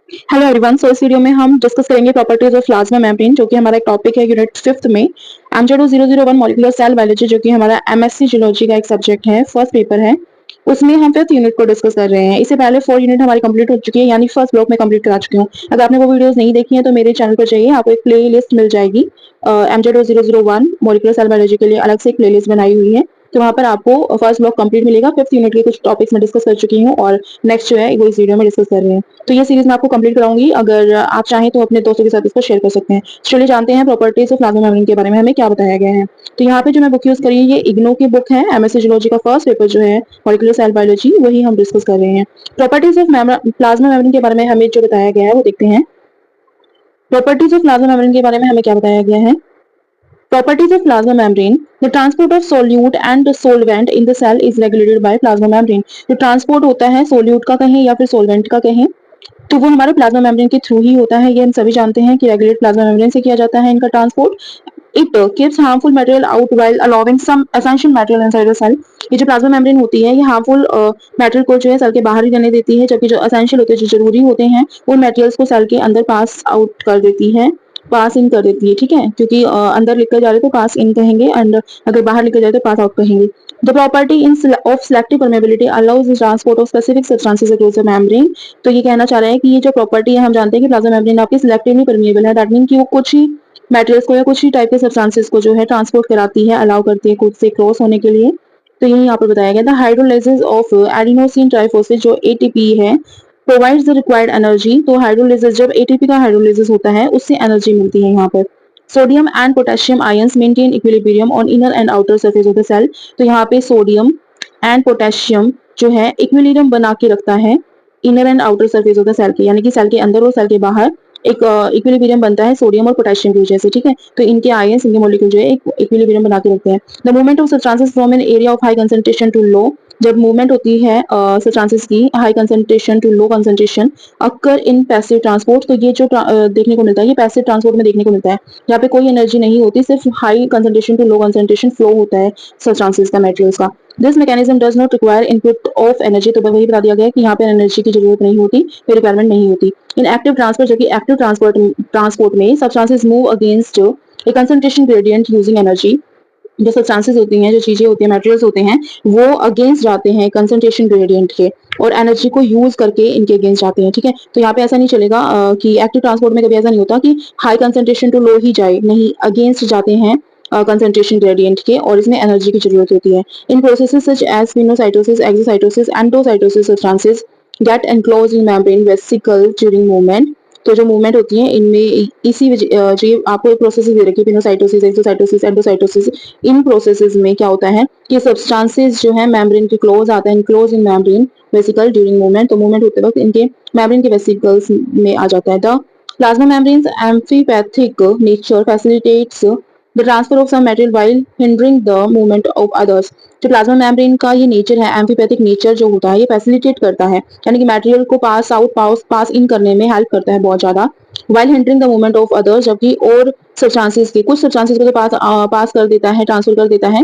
Hello everyone. सो इस video में हम डिस्कस करेंगे प्रॉपर्टीज ऑफ प्लाज्मा मेम्ब्रेन, जो कि हमारा एक टॉपिक है यूनिट 5th में। एमजेडो 001 मॉलिक्यूलर सेल बायोलॉजी, जो कि हमारा एमएससी जूलॉजी का एक सब्जेक्ट है, फर्स्ट पेपर है, उसमें हम 5th यूनिट को डिस्कस कर रहे हैं। इससे पहले 4 यूनिट हमारी कंप्लीट हो चुकी है, यानी फर्स्ट ब्लॉक में कंप्लीट करा चुकी हूँ। अगर आपने वो वीडियोस नहीं देखी है तो मेरे चैनल पर जाइए, आपको एक प्ले लिस्ट मिल जाएगी। एमजेडो 001 मॉलिक्यूलर सेल बायोलॉजी के लिए अलग से एक प्ले लिस्ट बनाई हुई है, तो वहाँ पर आपको फर्स्ट ब्लॉक कंप्लीट मिलेगा। 5th यूनिट के कुछ टॉपिक्स में डिस्कस कर चुकी हूँ और नेक्स्ट जो है वो इस वीडियो में डिस्कस कर रहे हैं। तो ये सीरीज मैं आपको कंप्लीट कराऊंगी। अगर आप चाहें तो अपने दोस्तों के साथ इसको शेयर कर सकते हैं। चलिए जानते हैं प्रॉपर्टीज ऑफ प्लाज्मा मेम्ब्रेन के बारे में हमें क्या बताया गया है। तो यहाँ पे जो मैं बुक यूज करी है, ये इग्नो की बुक है। एमएससी जूलॉजी का फर्स्ट पेपर जो है मॉलिक्यूलर सेल बायोलॉजी, वही हम डिस्कस कर रहे हैं। प्रॉपर्टीज ऑफ प्लाज्मा मेम्ब्रेन के बारे में हमें जो बताया गया है वो देखते हैं। प्रॉपर्टीज ऑफ प्लाज्मा मेम्ब्रेन के बारे में हमें क्या बताया गया है। Properties of plasma membrane. The transport of solute and solvent in the cell is regulated by plasma membrane. जो ट्रांसपोर्ट होता है सोल्यूट का कहें या फिर सोलवेंट का कहें, तो वो हमारे प्लाज्मा मेम्ब्रेन के थ्रू ही होता है। ये हम सभी जानते हैं कि रेगुलेट प्लाज्मा मेम्ब्रेन से किया जाता है इनका transport. It keeps harmful material out while allowing some essential material inside the cell. ये जो प्लाज्मा मेम्ब्रेन होती है, ये हार्मफुल मटेरियल को जो है सेल के बाहर ही रहने देती है, जबकि जो एसेंशियल होते हैं, जो जरूरी होते हैं, उन मटेरियल्स को सेल के अंदर पास आउट कर देती है, पास इन कर देती है। ठीक है, क्योंकि अंदर लिखकर जा रहे तो पास इन कहेंगे एंड अगर बाहर लिखकर जाए तो पास आउट कहेंगे। The property of selective permeability allows the transport of specific substances across the membrane. तो ये कहना चाह रहे हैं कि ये जो प्रॉपर्टी है, हम जानते हैं कि प्लाज्मा मेम्ब्रेन आपकी सिलेक्टिवली परमिएबल है। दैट मीन कि वो कुछ ही मटेरियल्स को या कुछ ही टाइप के सब्सटेंसेस को जो है ट्रांसपोर्ट कराती है, अलाउ करती है खुद से क्रॉस होने के लिए। तो यही यहाँ पर बताया गया था। हाइड्रोलाइसिस ऑफ एडिनोसिन ट्राइफॉस्फेट जो एटीपी है, प्रोवाइड्स द रिक्वायर्ड एनर्जी। तो हाइड्रोलाइसिस, जब एटीपी का हाइड्रोलाइसिस होता है, उससे एनर्जी मिलती है यहाँ पर। Sodium and potassium ions maintain equilibrium on inner and outer surface of the cell. तो यहाँ पे सोडियम एंड पोटेशियम जो है इक्विलिब्रियम बना के रखता है inner and outer surface of the cell के, यानी कि सेल के अंदर और सेल के बाहर एक इक्विलिब्रियम बनता है सोडियम और पोटेशियम की वजह से। ठीक है, तो इनके आयंस, इनके मॉलिक्यूल जो है एक इक्विलिब्रियम बना के रखते हैं। The movement of substances from an area of high concentration to low. जब मूवमेंट होती है सब्सटेंसेस की high concentration to low concentration, occur in passive transport. तो ये जो देखने को मिलता है, ये पैसिव ट्रांसपोर्ट में देखने को मिलता है, यहाँ पे कोई एनर्जी नहीं होती, सिर्फ high concentration to low concentration flow होता है सब्सटेंसेस का, मटेरियल्स का। This mechanism does not require input of energy. तो वही बता दिया गया कि यहाँ पे एनर्जी की जरूरत नहीं होती, कोई रिक्वायरमेंट नहीं होती। इन एक्टिव ट्रांसपोर्ट, जबकि एक्टिव ट्रांसपोर्ट में सब्सटेंसेस मूव अगेंस्ट ए कंसंट्रेशन ग्रेडियंट यूजिंग एनर्जी। जो सब्सटेंसेस होती हैं, जो चीजें होती हैं, मटेरियल्स होते हैं, वो अगेंस्ट जाते हैं कंसंट्रेशन ग्रेडियंट के और एनर्जी को यूज करके इनके अगेंस्ट जाते हैं। ठीक है, तो यहाँ पे ऐसा नहीं चलेगा कि एक्टिव ट्रांसपोर्ट में कभी ऐसा नहीं होता कि हाई कंसंट्रेशन टू लो ही जाए, नहीं, अगेंस्ट जाते हैं कंसंट्रेशन ग्रेडियंट के, और इसमें एनर्जी की जरूरत होती है। In processes such as pinocytosis, exocytosis, endocytosis, substances get enclosed in membrane vesicle during movement. तो जो मूवमेंट होती है इनमें इसी जो आपको प्रोसेसेस दे रखी है, पिनोसाइटोसिस, एक्सोसाइटोसिस, एंडोसाइटोसिस, इन प्रोसेसेस में क्या होता है कि सब्सटेंसेस जो है मेम्ब्रेन के क्लोज आते हैं, close in membrane vesicle during movement. तो मूवमेंट होते वक्त इनके मेम्ब्रेन के वेसिकल्स में आ जाता है। The plasma membrane's amphipathic nature facilitates the transfer of some material while hindering the movement of others. जो प्लाज्मा मेम्ब्रेन का ये नेचर है, एम्फीपैथिक नेचर जो होता है, ये फैसिलिटेट करता है, यानी कि मटेरियल को पास आउट पास इन करने में हेल्प करता है बहुत ज्यादा। While hindering the movement of others, जबकि और सब्सटेंसेस के, कुछ सब्सटेंसेस को तो पास कर देता है, ट्रांसफर कर देता है,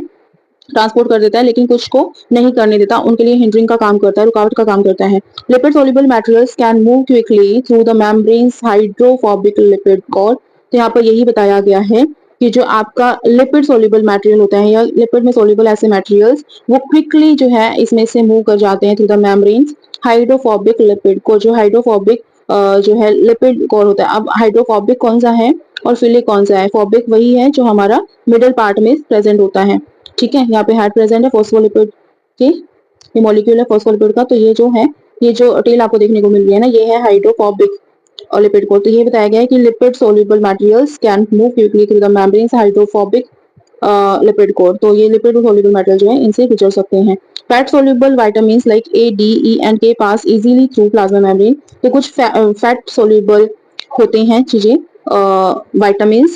ट्रांसपोर्ट कर देता है, लेकिन कुछ को नहीं करने देता, उनके लिए हिंडरिंग का काम करता है, रुकावट का काम करता है। Lipid soluble materials can move quickly through the membranes hydrophobic lipid core. तो यहाँ पर यही बताया गया है कि जो आपका लिपिड सोल्यूबल मटेरियल होता है या लिपिड में सोल्यूबल ऐसे मटेरियल्स, वो क्विकली जो है इसमें से मूव कर जाते हैं through the membranes hydrophobic lipid को। जो हाइड्रोफोबिक जो है लिपिड कोर होता है। अब हाइड्रोफोबिक कौन सा है और फिलिक कौन सा है? फोबिक वही है जो हमारा मिडिल पार्ट में प्रेजेंट होता है। ठीक है, यहाँ पे हार्ट प्रेजेंट है फॉस्फोलिपिड के, ये मॉलिक्यूल है फॉस्फोलिपिड का। तो ये जो है, ये जो टेल आपको देखने को मिल रही है ना, ये है हाइड्रोफोबिक लिपिड कोर। तो ये बताया गया है कि lipid soluble materials can move quickly through the membranes hydrophobic lipid core. तो ये लिपिड सोल्यूबल मटेरियल जो है इनसे गुजर सकते हैं। Fat soluble vitamin like a, D, E and के पास इजीली थ्रू प्लाज्मा मेम्ब्रेन। तो कुछ फैट सोल्यूबल होते हैं चीजें, विटामिन,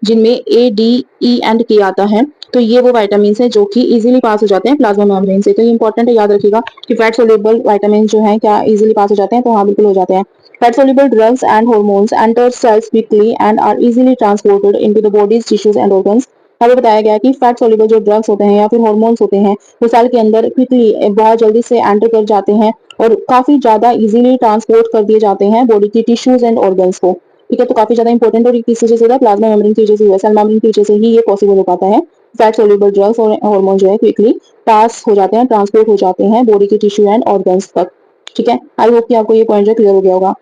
जिनमें ए, डी, ई एंड के आता है। तो ये वो विटामिन है जो कि इजीली पास हो जाते हैं प्लाज्मा मेम्ब्रेन से। तो ये इंपॉर्टेंट है, याद रखिएगा कि फैट सोल्यूबल विटामिन जो है क्या इजीली पास हो जाते हैं? तो हाँ, बिल्कुल हो जाते हैं। Fat soluble drugs and hormones enter cells quickly and are easily transported into the body's tissues and organs. हमें बताया गया कि फैट सोल्यूबल जो ड्रग्स होते हैं या फिर हॉर्मोन्स होते हैं, वो सेल के अंदर क्विकली बहुत जल्दी से एंटर कर जाते हैं और काफी ज्यादा इजीली ट्रांसपोर्ट कर दिए जाते हैं बॉडी की टिश्यूज एंड ऑर्गन्स को। ठीक है, तो काफी ज्यादा इंपॉर्टेंट और किस वजह से होता है, प्लाज्मा मेम्ब्रेन की वजह से, सेल मेम्ब्रेन की वजह से ही ये पॉसिबल हो पाता है। फैट सोल्यूबल ड्रग्स और हार्मोन जो है क्विकली पास हो जाते हैं, ट्रांसपोर्ट हो जाते हैं बॉडी की टिश्यू एंड ऑर्गन्स तक। ठीक है, आई होप कि आपको ये पॉइंट जो क्लियर हो गया होगा।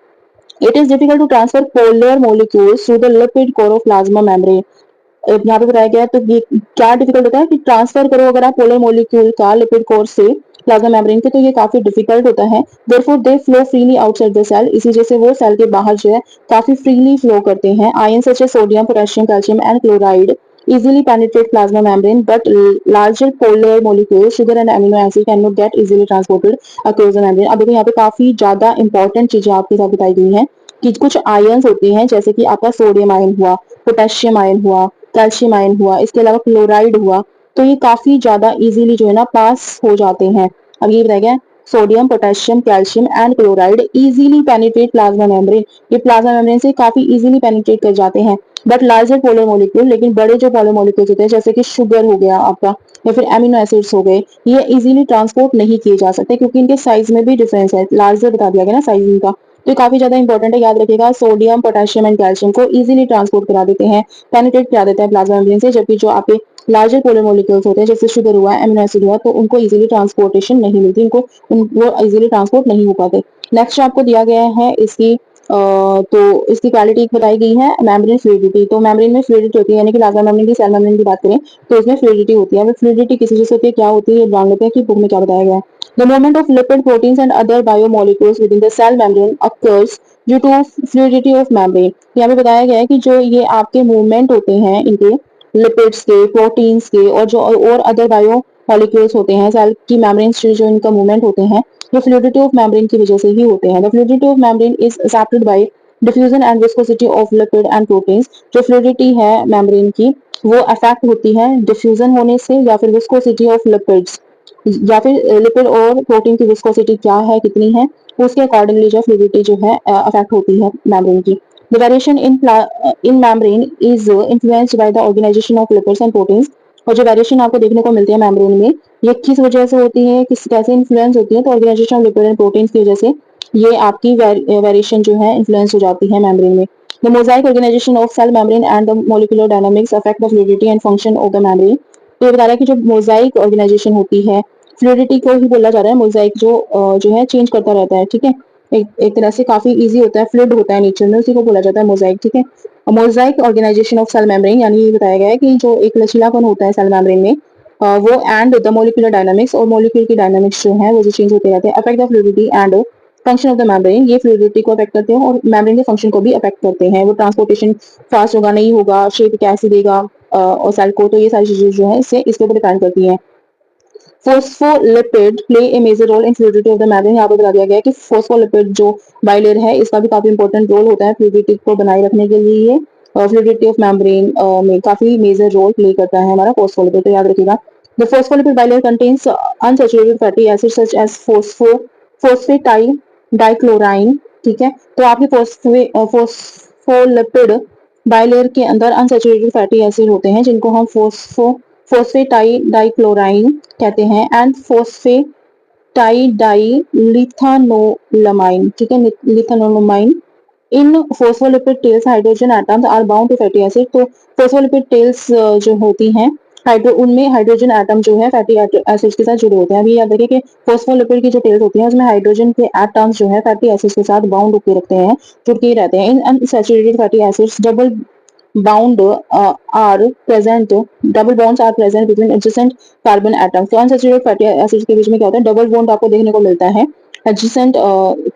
It is difficult to transfer polar molecules through the lipid core of plasma membrane. यहाँ पे बताया गया है, तो ये क्या डिफिकल्ट होता है कि ट्रांसफर करो अगर आप पोलर मोलिक्यूल का लिपिड कोर से प्लाज्मा मेम्ब्रेन के, तो ये काफी डिफिकल्ट होता है। Therefore they flow freely outside the cell, इसी वजह से वो सेल के बाहर जो है काफी फ्रीली फ्लो करते हैं। Ion such as sodium, potassium, calcium and chloride easily penetrate plasma membrane, but larger polar molecules, sugar and amino acid cannot get easily transported across the membrane। अब देखो यहाँ पे काफी ज्यादा इंपॉर्टेंट चीजें आपके साथ बताई गई हैं कि कुछ आयन्स होते हैं, जैसे कि आपका सोडियम आयन हुआ, पोटेशियम आयन हुआ, कैल्शियम आयन हुआ, इसके अलावा क्लोराइड हुआ, तो ये काफी ज्यादा इजीली जो है ना पास हो जाते हैं। अब ये बताया गया sodium, potassium, calcium and chloride easily penetrate plasma membrane, ये प्लाज्मा मेम्ब्रेन से काफी इजीली पेनिट्रेट कर जाते हैं। बट लार्जर पोलर मोलिक्यूल, लेकिन बड़े जो पोलर मोलिक्यूल्स होते हैं जैसे कि शुगर हो गया आपका या फिर एमिनो एसिड्स हो गए, ये इजीली ट्रांसपोर्ट नहीं किए जा सकते क्योंकि इनके साइज में भी डिफरेंस है, लार्जर बता दिया गया ना साइज इनका, तो ये काफी ज्यादा इंपॉर्टेंट है, याद रखिएगा। सोडियम, पोटेशियम एंड कैल्शियम को इजीली ट्रांसपोर्ट करा देते हैं, पेनिट्रेट करा देते हैं प्लाज्मा मेम्ब्रेन से, जबकि जो आपके लार्जर पोलर मोलिक्यूल्स होते हैं जैसे शुगर हुआ, एमिनो एसिड हुआ, तो उनको इजीली ट्रांसपोर्टेशन नहीं मिलती, वो इजीली ट्रांसपोर्ट नहीं हो पाते। नेक्स्ट आपको दिया गया है इसकी तो इसकी क्वालिटी बताई गई है मेम्ब्रेन फ्लूइडिटी। तो मेम्ब्रेन में फ्लूइडिटी होती है, यानी कि प्लाज्मा मेम्ब्रेन की, सेल मेम्ब्रेन की बात करें तो इसमें फ्लूइडिटी होती है। फ्लूइडिटी किसी चीज से होती है, क्या होती है, ये जान लेते हैं कि बुक में क्या बताया गया है। The movement of lipid proteins and other biomolecules within the cell membrane occurs due to fluidity of membrane. यहाँ पे बताया गया है कि जो ये आपके मूवमेंट होते हैं इनके, लिपिड्स के, प्रोटीन्स के, और जो और अदर बायो मॉलिक्यूल्स होते हैं सेल की मेम्ब्रेन से, जो इनका मूवमेंट होते हैं ये फ्लूइडिटी ऑफ मेम्ब्रेन की वजह से ही होते हैं। The fluidity of membrane is affected by diffusion and viscosity of lipid and proteins. जो फ्लूइडिटी है मेम्ब्रेन की वो अफेक्ट होती है डिफ्यूजन होने से या फिर विस्कोसिटी ऑफ लिपिड्स, या फिर लिपिड और प्रोटीन की विस्कोसिटी क्या है, कितनी है, उसके अकॉर्डिंगली जो फ्लूइडिटी जो है अफेक्ट होती है मेम्ब्रेन की। The variation in membrane is influenced by the organization of lipids and proteins। और जो वेरिएशन आपको देखने को मिलती है मेम्ब्रेन में, ये किस वजह से होती है, किस कैसे इन्फ्लुएंस होती है, तो organisation of lipid and proteins की वजह से ये आपकी वेरिएशन जो है इन्फ्लुएंस हो जाती है मेम्ब्रेन में। The mosaic organisation of cell membrane and the molecular dynamics affect the fluidity and function of the membrane. तो ये बता रहा है कि जो मोजाइक ऑर्गेनाइजेशन होती है, फ्लूइडिटी को ही बोला जा रहा है, मोजाइक जो है चेंज करता रहता है। ठीक है, एक तरह से काफी इजी होता है, फ्लूइड होता है नेचर में, उसी को बोला जाता है मोजाइक। ठीक है, mosaic organisation of cell membrane, यानी ये बताया गया है कि जो एक लचीलापन होता है सेल मेम्ब्रेन में, वो एंड द मोलिकुलर डायनामिक्स, और मोलिक्यूल की डायनामिक्स जो है वो जो चेंज होते रहते हैं, affect the fluidity and function of the membrane. ये फ्लूइडिटी को अफेक्ट करते हैं और मेम्ब्रेन के फंक्शन को भी अफेक्ट करते हैं। वो ट्रांसपोर्टेशन फास्ट होगा, नहीं होगा, शेप कैसे देगा और सेल को, तो ये सारी चीजें जो है इसके ऊपर डिपेंड करती हैं। Phospholipid play a major role in fluidity of the membrane. यहाँ पे बता दिया गया है कि फोस्फोलिपिड जो बाइलेयर है इसका भी काफी इंपॉर्टेंट रोल होता है फ्लूइडिटी को बनाए रखने के लिए। फ्लूइडिटी ऑफ मेम्ब्रेन में काफी मेजर रोल प्ले करता है हमारा फोस्फोलिपिड, तो याद रखिएगा। The phospholipid bilayer contains unsaturated fatty acids such as phosphatidylcholine. ठीक है, तो आपके फोस्फोलिपिड बाइलेयर के अंदर अनसैचुरेटेड फैटी एसिड होते हैं जिनको हम फोस्फेटाइडाइक्लोराइन कहते हैं, एंड फोस्फेटाइडाइलिथानोलामाइन। ठीक है, ethanolamine. In phospholipid tails hydrogen atoms are bound to fatty acid. तो फोस्फोलिपिड टेल्स जो होती हैं उनमें हाइड्रोजन एटम जो है फैटी एसिड्स के साथ जुड़े होते हैं। अभी याद रखिए कि फोस्फोलिपिड की जो टेल्स होती हैं उसमें हाइड्रोजन के एटम्स जो है फैटी एसिड्स के साथ बाउंड होकर रखते हैं, जुड़ के रहते हैं। In unsaturated fatty acids bound are present double bonds are present between adjacent carbon atoms। तो अनसैचुरेटेड फैटी एसिड्स के बीच में क्या होता है, डबल बॉन्ड आपको देखने को मिलता है adjacent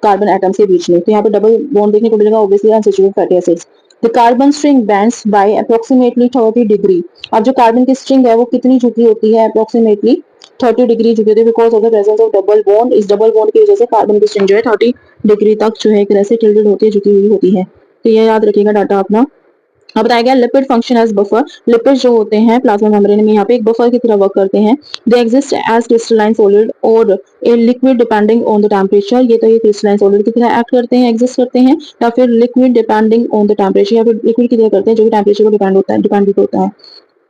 कार्बन एटम्स के बीच में, तो यहाँ पे डबल बॉन्ड देखने को मिलेगा obviously unsaturated fatty acids. The carbon string bends by approximately 30 degree. अब जो कार्बन की स्ट्रिंग है वो कितनी झुकी होती है, अप्रोक्सीमेटली 30 डिग्री झुकी होती है, because of the presence of double bond. इस डबल बॉन्ड की वजह से कार्बन की स्ट्रिंग जो है 30 डिग्री तक जो है एक तरह से टिल्टेड होती है, झुकी हुई होती है। तो ये याद रखिएगा डाटा अपना। अब बताया गया lipid function as buffer. Lipid जो होते हैं प्लाज्मा मेम्ब्रेन में यहाँ पे एक बफर की तरह वर्क करते हैं। They exist as crystalline solid और a liquid depending on the temperature. ये तो ये क्रिस्टलाइन सॉलिड की तरह एक्ट करते हैं, एग्जिस्ट करते हैं, या फिर liquid depending on the temperature, या फिर लिक्विड की तरह करते हैं जो कि टेम्परेचर को डिपेंड होता है, डिपेंडेंट होता है।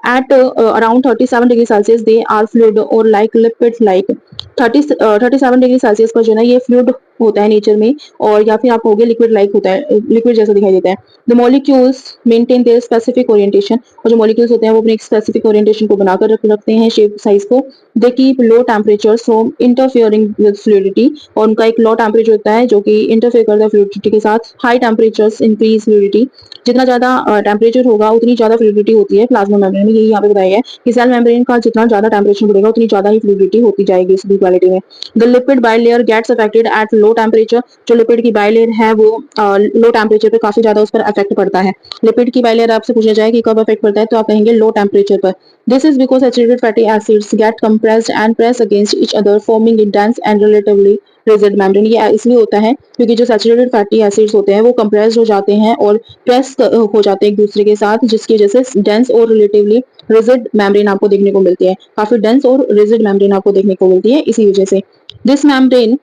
at around 37 degree Celsius they are fluid और like lipid like 37 degree Celsius पर जो है ना ये फ्लूइड होता है नेचर में, और या फिर आप कहोगे लिक्विड लाइक होता है, लिक्विड जैसा दिखाई देता है। The molecules maintain their specific orientation, और जो मॉलिक्यूल्स होते हैं वो अपने एक स्पेसिफिक ओरिएंटेशन को बनाकर रखते हैं, शेप साइज को। They keep low temperature from interfering with fluidity, और उनका एक लो टेम्परेचर होता है जो कि इंटरफेयर करता है फ्लूइडिटी के साथ। हाई टेम्परेचर्स इंक्रीज फ्लूइडिटी, जितना ज्यादा टेम्परेचर होगा उतनी ज्यादा फ्लूइडिटी होती है प्लाज्मा मेम्ब्रेन में। यही यहाँ पे बताया गया है कि सेल मेम्ब्रेन का जितना ज्यादा टेम्परेचर बढ़ेगा उतनी ज्यादा ही फ्लूइडिटी होती जाएगी इस क्वालिटी में। The lipid bilayer gets affected at low temperature, जो लिपिड की बाइलेयर है वो लो टेम्परेचर पे काफी ज्यादा उस पर इफेक्ट पड़ता है। लिपिड की बाइलेयर आपसे पूछा जाए कि कब इफेक्ट पड़ता है तो आप कहेंगे लो टेम्परेचर पर। This is because saturated fatty acids get compressed and press against each other forming in dense and relatively rigid membrane. ये इसलिए होता है क्योंकि जो सैचुरेटेड फैटी एसिड्स होते हैं वो कंप्रेस्ड हो जाते हैं और प्रेस हो जाते हैं एक दूसरे के साथ, जिसकी वजह से डेंस और रिलेटिवली रिजिड मेम्ब्रेन आपको देखने को मिलती है। काफी डेंस और रिजिड मेम्ब्रेन आपको देखने को मिलती है इसी वजह से। This membrane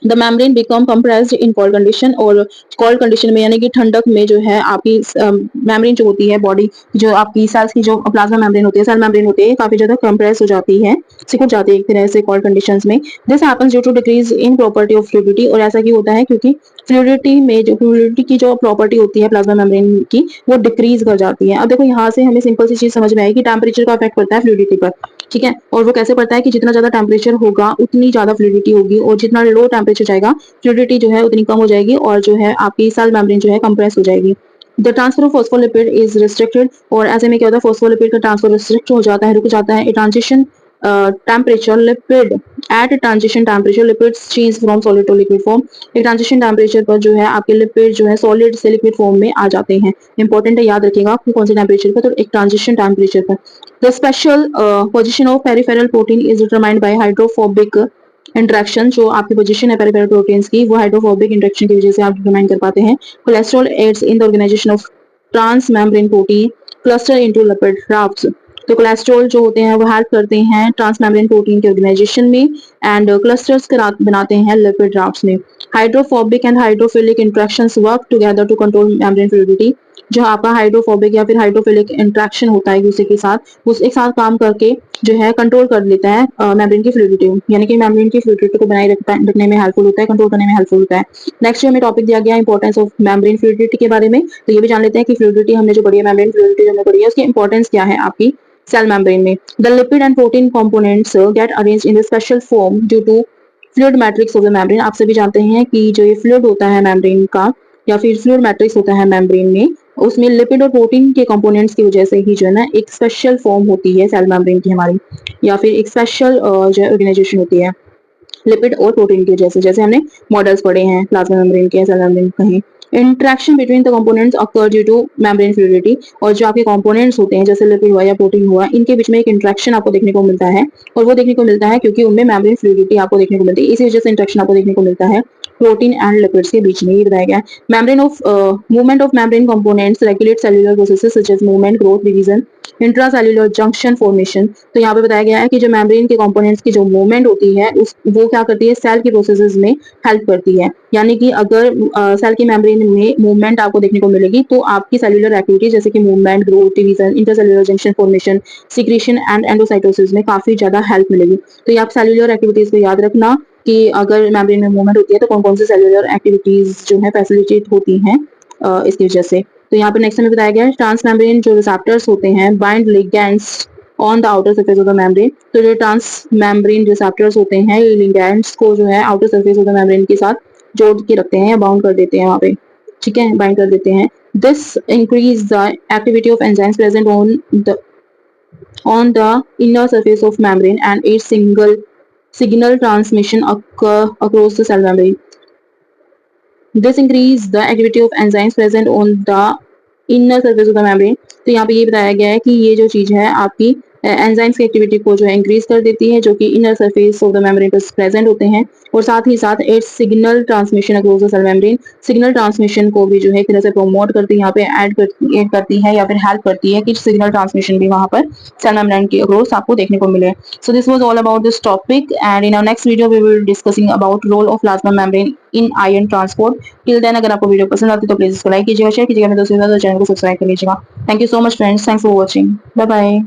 the membrane become compressed in cold condition, और कोल्ड कंडीशन में यानी कि ठंडक में जो है आपकी मेम्ब्रेन जो होती है बॉडी, जो आपकी सेल्स की जो प्लाज्मा मेम्ब्रेन होती है, सेल मेम्ब्रेन होती है, काफी ज्यादा कंप्रेस हो जाती है, सिकुड़ जाती है एक तरह से कोल्ड कंडीशंस में। This happens due to decrease in property of fluidity, और ऐसा क्यों होता है क्योंकि फ्लूइडिटी में जो फ्लूइडिटी की जो प्रॉपर्टी होती है प्लाज्मा मेम्ब्रेन की वो डिक्रीज कर जाती है। अब देखो यहाँ से हमें सिंपल सी चीज समझ में आएगी, टेम्परेचर का इफेक्ट पड़ता है फ्लूइडिटी पर, ठीक है। और वो कैसे पड़ता है कि जितना ज्यादा टेम्परेचर होगा उतनी ज्यादा फ्लूइडिटी होगी, और जितना लो टेम्परेचर जाएगा फ्लूइडिटी जो है उतनी कम हो जाएगी, और जो है आपकी सेल मेम्ब्रेन जो है कंप्रेस हो जाएगी। The transfer of phospholipid is restricted, और ऐसे में क्या होता है फॉस्फोलिपिड का ट्रांसफर रिस्ट्रिक्ट हो जाता है, रुक जाता है। Transition temperature lipid at transition temperature lipids change from solid to liquid form. एक ट्रांजिशन टेम्परेचर पर जो है आपके लिपिड जो है सॉलिड से लिक्विड फॉर्म में आ जाते हैं। इंपॉर्टेंट है, याद रखिएगा आपको कौन से टेम्परेचर पर, तो एक ट्रांजिशन टेम्परेचर पर। The special position of peripheral protein is determined by hydrophobic interaction. जो आपकी पोजीशन है पेरिफेरल प्रोटीन्स की वो हाइड्रोफोबिक इंटरेक्शन की वजह से आप डिटरमाइन कर पाते हैं। Cholesterol aids in the organisation of trans membrane protein cluster into lipid rafts. तो कोलेस्ट्रॉल जो होते हैं वो हेल्प करते हैं ट्रांस मेम्ब्रेन प्रोटीन के ऑर्गेनाइजेशन में, एंड क्लस्टर्स बनाते हैं लिपिड राफ्ट्स में। Hydrophobic and hydrophilic interactions work together to control membrane fluidity. जो आपका हाइड्रोफोबिक या फिर हाइड्रोफिलिक इंटरेक्शन होता है एक दूसरे के साथ, वो एक साथ काम करके जो है कंट्रोल कर लेता है मेम्ब्रेन की फ्लूइडिटी, यानी कि मेम्ब्रेन की फ्लूइडिटी को बनाए रखने में हेल्पफुल होता है, कंट्रोल करने में हेल्पफुल होता है। नेक्स्ट जो हमें टॉपिक दिया गया इंपॉर्टेंस ऑफ मेम्ब्रेन फ्लूइडिटी के बारे में, तो ये भी जान लेते हैं कि फ्लूइडिटी हमने जो पढ़ी है, मेम्ब्रेन फ्लूइडिटी जो हमने पढ़ी है उसकी इंपॉर्टेंस क्या है आपकी सेल मेम्ब्रेन में। The lipid and protein components get arranged in the special form due to fluid matrix of the membrane. आप सभी जानते हैं कि जो ये फ्लूइड होता है मेम्ब्रेन का, या फिर फ्लूइड मैट्रिक्स होता है मेम्ब्रेन में, उसमें लिपिड और प्रोटीन के कंपोनेंट्स की वजह से ही जो है ना एक स्पेशल फॉर्म होती है सेल मेम्ब्रेन की हमारी, या फिर एक स्पेशल जो है ऑर्गेनाइजेशन होती है लिपिड और प्रोटीन की, जैसे हमने मॉडल्स पढ़े हैं प्लाज्मा मेम्ब्रेन के, सेल मेम्ब्रेन कहें। Interaction between the components occur due two membrane fluidity, और जो आपके कंपोनेंट्स होते हैं जैसे लिपिड हुआ या प्रोटीन हुआ, इनके बीच में एक इंटरेक्शन आपको देखने को मिलता है, और वो देखने को मिलता है क्योंकि उनमें मेम्ब्रेन फ्लूइडिटी आपको देखने को मिलती है, इसी वजह से इंटरेक्शन आपको देखने को मिलता है प्रोटीन एंड लिपिड्स के बीच में। ये बताया गया है membrane of movement of membrane components regulate cellular processes such as movement, growth, division, intracellular junction formation. तो यहाँ पे बताया गया है कि जो मेम्ब्रेन के कंपोनेंट्स की जो मूवमेंट होती है उस वो क्या करती है सेल के प्रोसेसेस में हेल्प करती है, यानी कि अगर सेल की मेम्ब्रेन में मूवमेंट आपको देखने को मिलेगी तो आपकी सेलुलर एक्टिविटी जैसे कि movement, growth, division, intercellular junction formation, secretion and endocytosis में काफी ज्यादा हेल्प मिलेगी। तो ये आप सेलुलर एक्टिविटीज को याद रखना कि अगर मेम्ब्रेन में मूवमेंट होती है तो कौन कौन सी सेलुलर एक्टिविटीज जो है फैसिलिटेट होती हैं इसकी वजह से। तो यहाँ पे नेक्स्ट हमें बताया गया है ट्रांस मेम्ब्रेन जो रिसेप्टर्स होते हैं bind ligands on the outer surface of the membrane. तो जो ट्रांस मेम्ब्रेन रिसेप्टर्स होते हैं ये लिगेंड्स को जो है outer surface of the membrane के साथ जोड़ के रखते हैं या बाउंड कर देते हैं वहाँ पे, ठीक है, बाइंड कर देते हैं। This increase the activity of enzymes present on the inner surface of membrane and its signal transmission across the cell membrane. This increase the activity of enzymes present on the inner surface of the membrane. तो यहाँ पे ये बताया गया है कि ये जो चीज है आपकी एंजाइम्स की एक्टिविटी को जो है इंक्रीज कर देती है, जो कि inner surface of the membrane पर प्रेजेंट होते हैं, और साथ ही साथ its signal transmission across the cell membrane, signal transmission को भी जो है एक तरह से प्रमोट करती है, यहाँ पे ऐड करती है या फिर हेल्प करती है कि सिग्नल ट्रांसमिशन भी वहाँ पर सेल मेम्ब्रेन के अक्रॉस आपको देखने को मिले। So this was all about this topic, and in our next video we will discussing about role of plasma membrane in ion transport. Till then अगर आपको वीडियो पसंद आती है तो प्लीज इसको लाइक कीजिएगा, शेयर कीजिएगा, मेरे दोस्तों के साथ चैनल को सब्सक्राइब कर लीजिएगा। Thank you so much friends, thanks for watching, bye bye.